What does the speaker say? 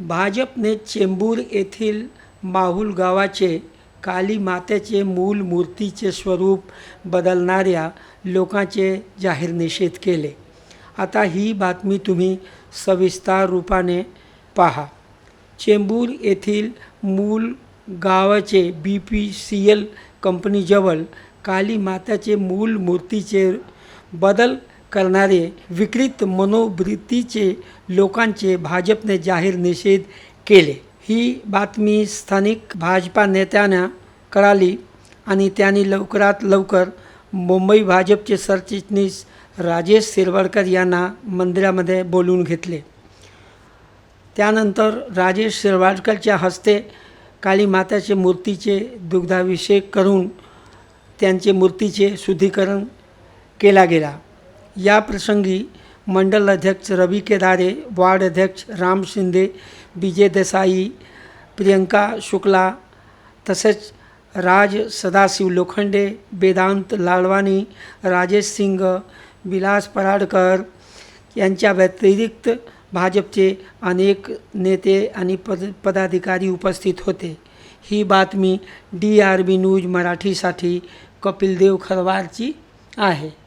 भाजपने चेंबूर येथील माहुल गावाचे काली मातेचे मूल मूर्तीचे स्वरूप बदलणाऱ्या लोकांचे जाहीर निषेध केले. आता ही बातमी तुम्ही सविस्तर रूपाने पहा. चेंबूर येथील मूल गावाचे BPCL कंपनीजवळ काली माताचे मूल मूर्तीचे बदल करणारे विकृत मनोवृत्तीचे लोकांचे भाजपने जाहीर निषेध केले. ही बातमी स्थानिक भाजपा नेत्यांना कळाली आणि त्यांनी लवकरात लवकर मुंबई भाजपचे सरचिटणीस राजेश शिरवाडकर यांना मंदिरामध्ये बोलवून घेतले. त्यानंतर राजेश शिरवाडकरच्या हस्ते काली माताच्या मूर्तीचे दुग्धाभिषेक करून त्यांचे मूर्तीचे शुद्धीकरण केला गेला. या प्रसंगी मंडल अध्यक्ष रवि केदारे, वार्ड अध्यक्ष राम शिंदे, विजय देसाई, प्रियंका शुक्ला तसेच राज सदाशिव लोखंडे, वेदांत लालवानी, राजेश सिंग, विलास पराडकर यांच्या व्यतिरिक्त भाजपचे अनेक नेते आणि पदाधिकारी उपस्थित होते. ही बातमी DRB न्यूज मराठीसाठी कपिलदेव खरवारची आहे.